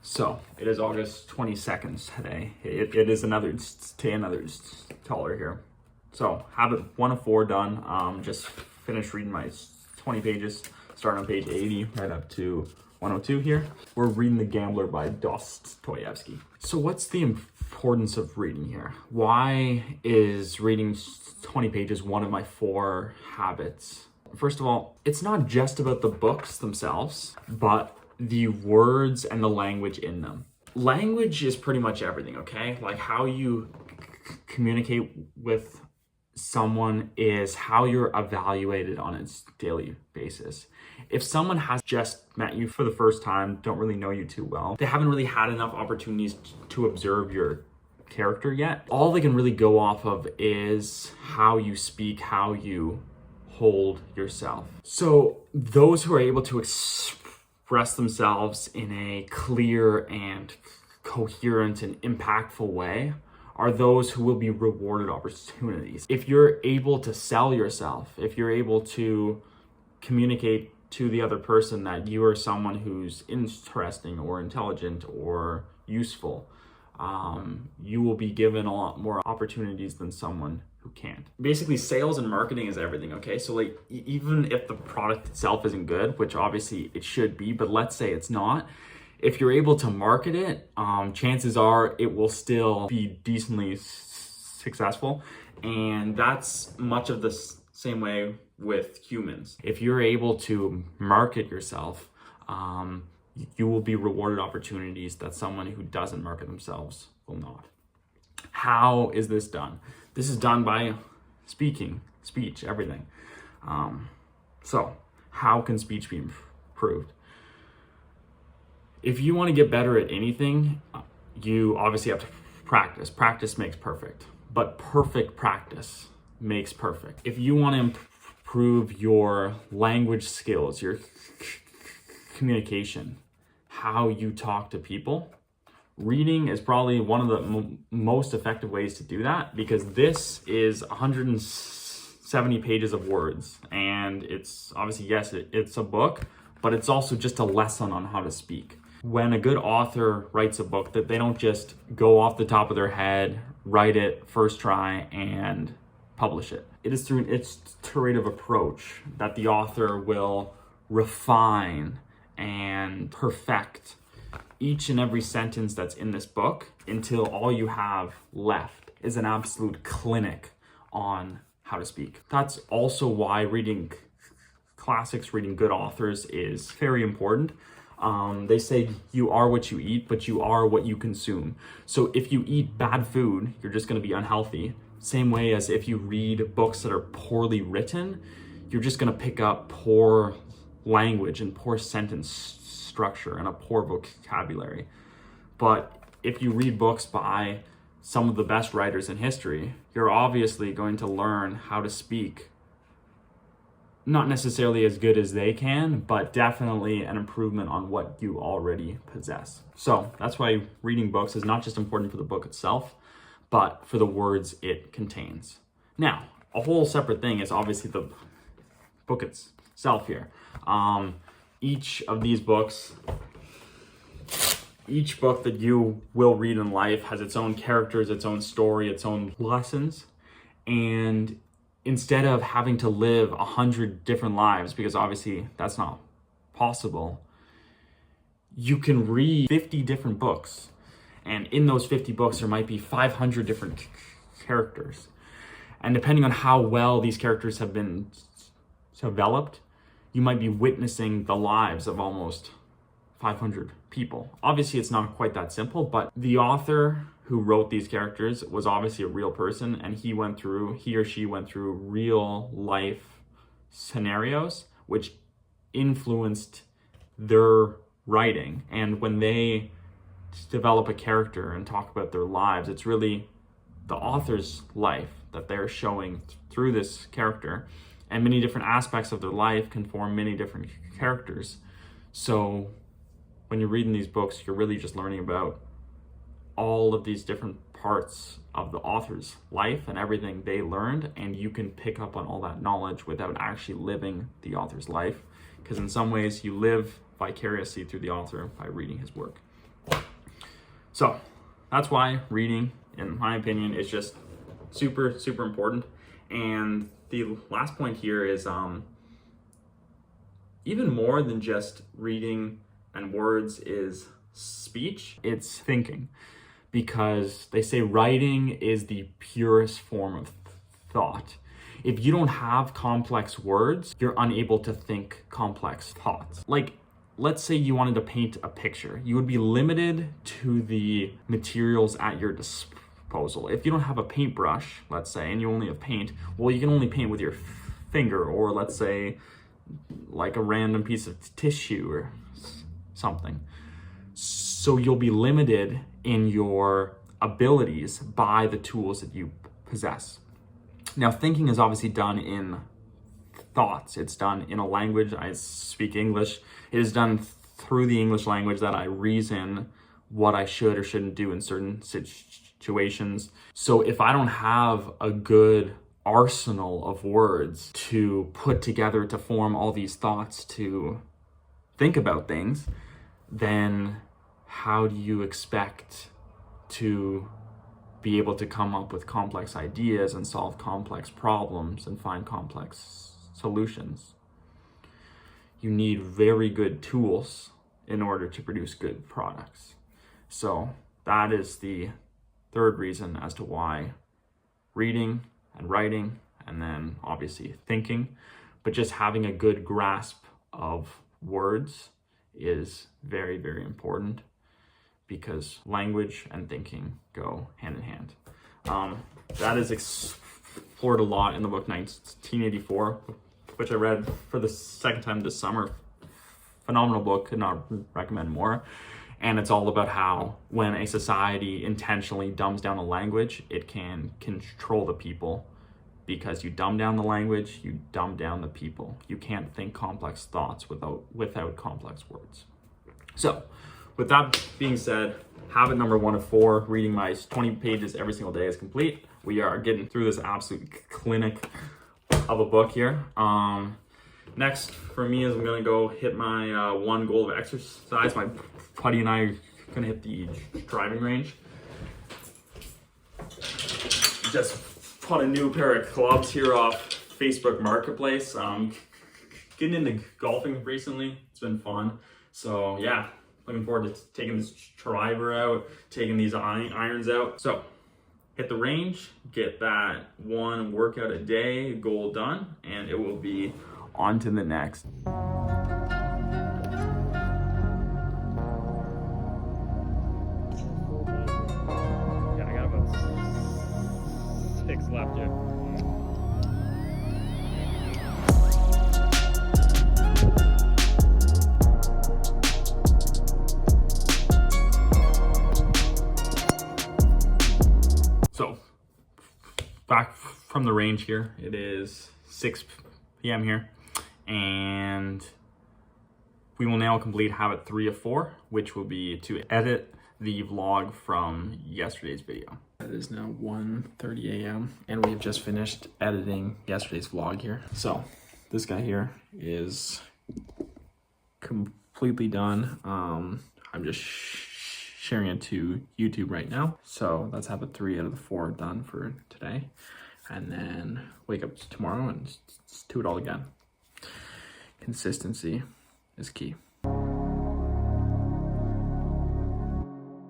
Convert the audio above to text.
So it is August 22nd today. It is another taller here. So habit 1 of 4 done. Just finished reading my 20 pages, starting on page 80 right up to 102 here. We're reading The Gambler by Dostoevsky. So what's the importance of reading here? Why is reading 20 pages one of my 4 habits? First of all, it's not just about the books themselves, but the words and the language in them. Language is pretty much everything, okay? Like how you communicate with someone is how you're evaluated on a daily basis. If someone has just met you for the first time, don't really know you too well, they haven't really had enough opportunities to observe your character yet, all they can really go off of is how you speak, how you hold yourself. So those who are able to express themselves in a clear and coherent and impactful way are those who will be rewarded opportunities. If you're able to sell yourself, if you're able to communicate to the other person that you are someone who's interesting or intelligent or useful, you will be given a lot more opportunities than someone who can't. Basically, sales and marketing is everything, okay? So like, even if the product itself isn't good, which obviously it should be, but let's say it's not, if you're able to market it, chances are it will still be decently successful. And that's much of the same way with humans. If you're able to market yourself, you will be rewarded opportunities that someone who doesn't market themselves will not. How is this done? This is done by speech, everything. So how can speech be improved? If you want to get better at anything, you obviously have to practice. Practice makes perfect, but perfect practice makes perfect. If you want to improve your language skills, your communication, how you talk to people, reading is probably one of the most effective ways to do that, because this is 170 pages of words, and it's obviously, yes, it's a book, but it's also just a lesson on how to speak. When a good author writes a book, that they don't just go off the top of their head, write it first try and publish it. It is through an iterative approach that the author will refine and perfect each and every sentence that's in this book until all you have left is an absolute clinic on how to speak. That's also why reading classics, reading good authors is very important. They say you are what you eat, but you are what you consume. So if you eat bad food, you're just going to be unhealthy. Same way as if you read books that are poorly written, you're just going to pick up poor language and poor sentence structure and a poor vocabulary. But if you read books by some of the best writers in history, you're obviously going to learn how to speak. Not necessarily as good as they can, but definitely an improvement on what you already possess. So that's why reading books is not just important for the book itself, but for the words it contains. Now, a whole separate thing is obviously the book itself here. Each of these books, each book that you will read in life has its own characters, its own story, its own lessons. And instead of having to live 100 different lives, because obviously that's not possible, you can read 50 different books. And in those 50 books, there might be 500 different characters. And depending on how well these characters have been developed, you might be witnessing the lives of almost 500 people. Obviously, it's not quite that simple, but the author who wrote these characters was obviously a real person, and he or she went through real life scenarios, which influenced their writing. And when they develop a character and talk about their lives, it's really the author's life that they're showing through this character. And many different aspects of their life can form many different characters. So when you're reading these books, you're really just learning about all of these different parts of the author's life and everything they learned, and you can pick up on all that knowledge without actually living the author's life, because in some ways you live vicariously through the author by reading his work. So that's why reading, in my opinion, is just super, super important. And the last point here is even more than just reading and words is speech, it's thinking. Because they say writing is the purest form of thought. If you don't have complex words, you're unable to think complex thoughts. Like, let's say you wanted to paint a picture. You would be limited to the materials at your disposal. If you don't have a paintbrush, let's say, and you only have paint, well, you can only paint with your finger, or let's say like a random piece of tissue or something. So you'll be limited in your abilities by the tools that you possess. Now, thinking is obviously done in thoughts. It's done in a language. I speak English. It is done through the English language that I reason what I should or shouldn't do in certain situations. So if I don't have a good arsenal of words to put together to form all these thoughts to think about things, then how do you expect to be able to come up with complex ideas and solve complex problems and find complex solutions? You need very good tools in order to produce good products. So that is the third reason as to why reading and writing, and then obviously thinking, but just having a good grasp of words is very, very important, because language and thinking go hand in hand. That is explored a lot in the book 1984, which I read for the second time this summer. Phenomenal book, could not recommend more. And it's all about how when a society intentionally dumbs down a language, it can control the people. Because you dumb down the language, you dumb down the people. You can't think complex thoughts without complex words. So, with that being said, habit number 1 of 4, reading my 20 pages every single day, is complete. We are getting through this absolute clinic of a book here. Next for me is I'm gonna go hit my one goal of exercise. My buddy and I are gonna hit the driving range. Just bought a new pair of clubs here off Facebook Marketplace. Getting into golfing recently. It's been fun. So yeah, looking forward to taking this driver out, taking these irons out. So hit the range, get that one workout a day goal done, and it will be on to the next. Yeah, I got about 6 left here. So back from the range here, it is 6 p.m. here, and we will now complete habit 3 of 4, which will be to edit the vlog from yesterday's video. It is now 1:30 a.m. and we've just finished editing yesterday's vlog here. So this guy here is completely done. I'm just sharing it to YouTube right now. So that's habit 3 out of the 4 done for today. And then wake up tomorrow and just do it all again. Consistency is key.